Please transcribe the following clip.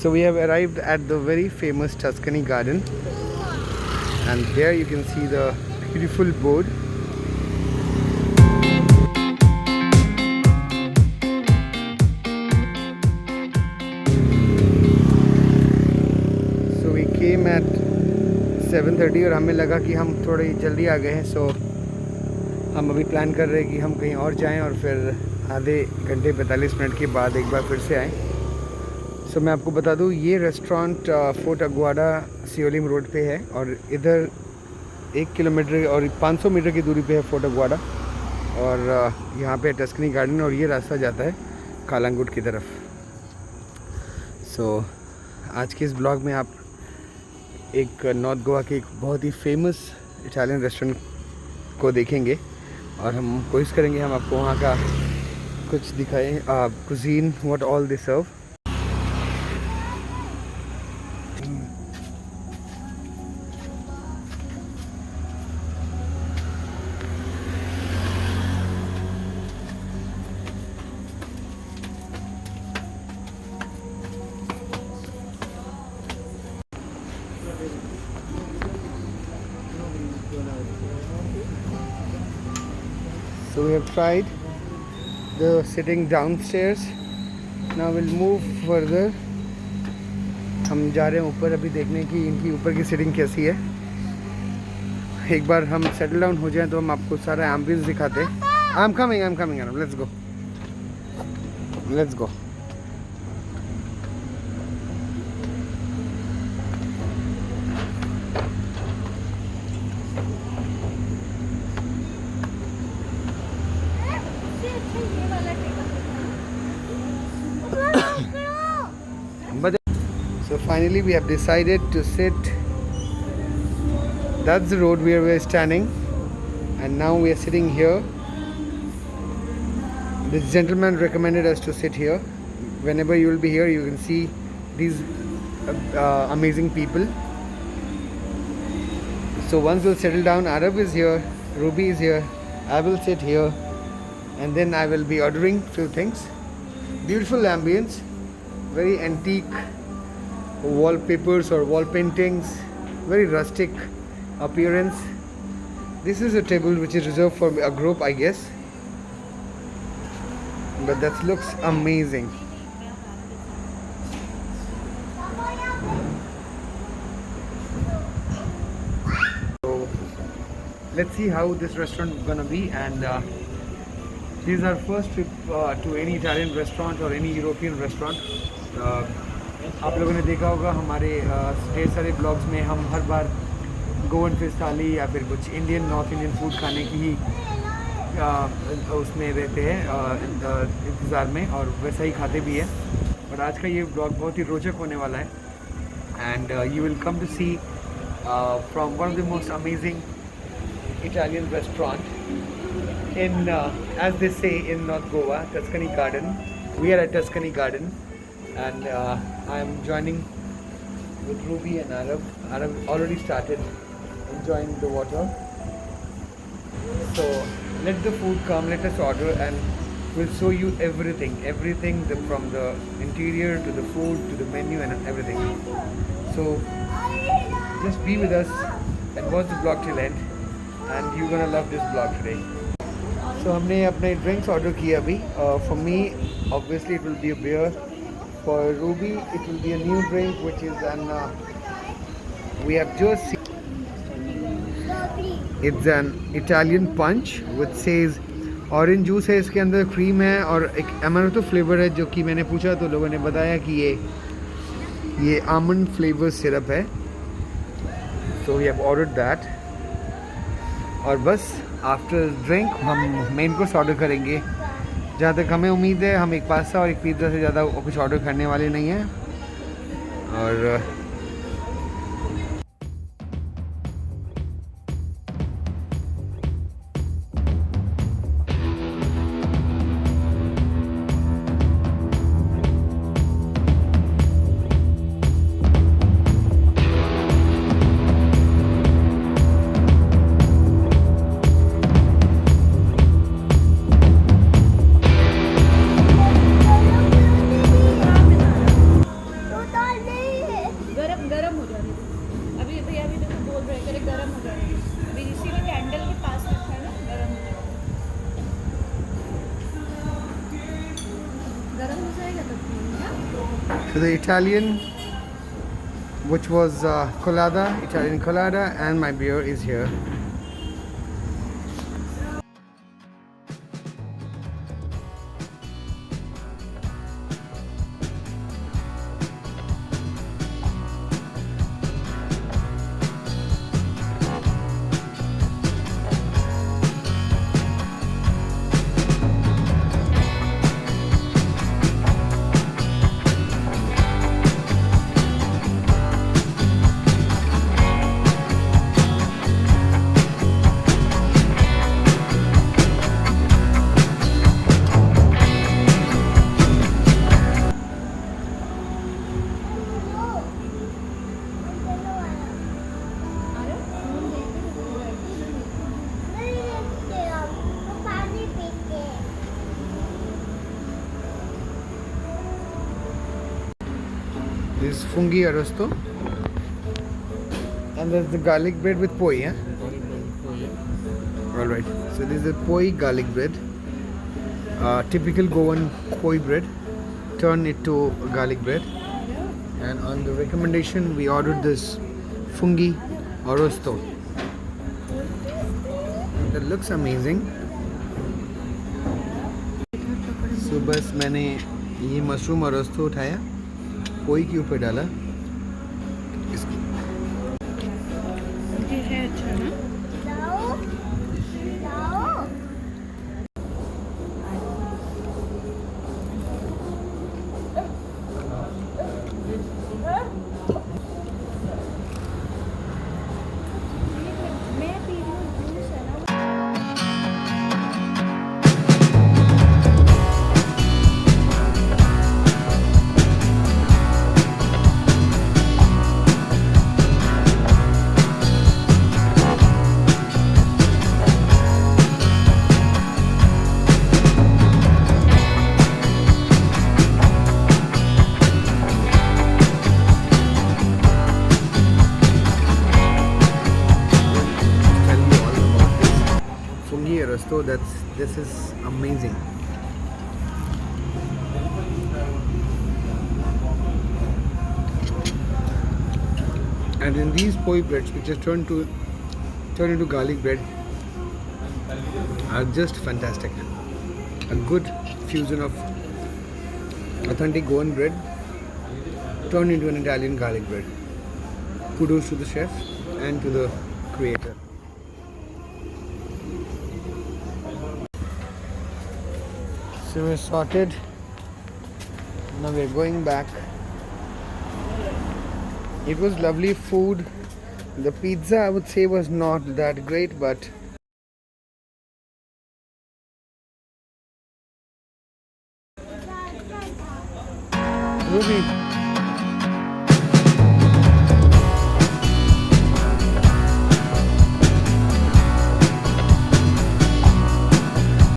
So we have arrived at the very famous Tuscany garden, and there you can see the beautiful board. So we came at 7:30 और हमें लगा कि हम थोड़ी जल्दी आ गए हैं, सो हम अभी प्लान कर रहे हैं कि हम कहीं और जाएं और फिर आधे घंटे 45 मिनट के बाद एक बार फिर से आएं। सो मैं आपको बता दूं, ये restaurant fort Aguada Siolim road पे है और इधर 1 किलोमीटर और 500 मीटर की दूरी पे है फोर्ट अगुआडा, और यहाँ पे टस्कनी गार्डन, और ये रास्ता जाता है कालांगुट की तरफ। सो आज के इस ब्लॉग में आप एक नॉर्थ गोवा के एक बहुत ही फेमस इटालियन रेस्टोरेंट को देखेंगे, और हम कोशिश करेंगे हम आपको वहाँ का कुछ दिखाएं, cuisine, what all they serve. So we have tried the sitting downstairs. Now we'll move further. हम जा रहे हैं ऊपर अभी देखने की इनकी ऊपर की सीटिंग कैसी है। एक बार हम सेटल डाउन हो जाएं तो हम आपको सारा एम्बियंस दिखाते हैं। I'm coming. Let's go. So finally we have decided to sit. That's the road where we are standing, and now we are sitting here. This gentleman recommended us to sit here. Whenever you will be here, you can see these amazing people. So once we'll settle down, Arab is here, Ruby is here, I will sit here, and then I will be ordering few things. Beautiful ambience, very antique wallpapers or wall paintings, very rustic appearance. This is a table which is reserved for a group, I guess, but that looks amazing. So let's see how this restaurant is gonna be, and this is our first trip to any Italian restaurant or any European restaurant. आप लोगों ने देखा होगा हमारे ढेर सारे blogs में हम हर बार गोवन फिश थाली या फिर कुछ इंडियन नॉर्थ इंडियन फूड खाने की ही उसमें रहते हैं इंतज़ार में, और वैसा ही खाते भी हैं। और आज का ये ब्लॉग बहुत ही रोचक होने वाला है, and you will come to see from one of the most amazing Italian restaurant in as they say in North Goa, Tuscany Garden. We are at Tuscany Garden, and I am joining with Ruby and Arab. Arab already started enjoying the water. So let the food come, let us order, and we'll show you everything from the interior to the food to the menu and everything. So just be with us and watch the vlog till end, and you're gonna love this vlog today. So हमने अपने drinks order किए अभी। For me, obviously it will be a beer. For Ruby, it will be a new drink, which is we have just seen. It's an Italian punch, which says orange juice है, इसके अंदर cream है और एक amaretto flavour है, जो कि मैंने पूछा तो लोगों ने बताया कि ये आमंड फ्लेवर सिरप है। So we have ordered that. और बस आफ्टर ड्रिंक हम मेन कोर्स ऑर्डर करेंगे। जहाँ तक हमें उम्मीद है, हम एक पास्ता और एक पिज़्ज़ा से ज़्यादा कुछ ऑर्डर करने वाले नहीं हैं। और to the Italian, which was colada, Italian colada, and my beer is here. This is fungi arrosto, and there's the garlic bread with poi. Yeah. All right. So this is the poi garlic bread. Typical Goan poi bread. Turn it to garlic bread. And on the recommendation, we ordered this fungi arrosto. That looks amazing. So बस मैंने ये mushroom अरोस्तो उठाया, पोई के ऊपर डाला इसकी। ये है अच्छा ना? So this is amazing. And in these poi breads, which just turn into garlic bread, are just fantastic. A good fusion of authentic Goan bread turned into an Italian garlic bread. Kudos to the chef and to the creator. So we're sorted. Now we're going back. It was lovely food. The pizza, I would say, was not that great, but Ruby.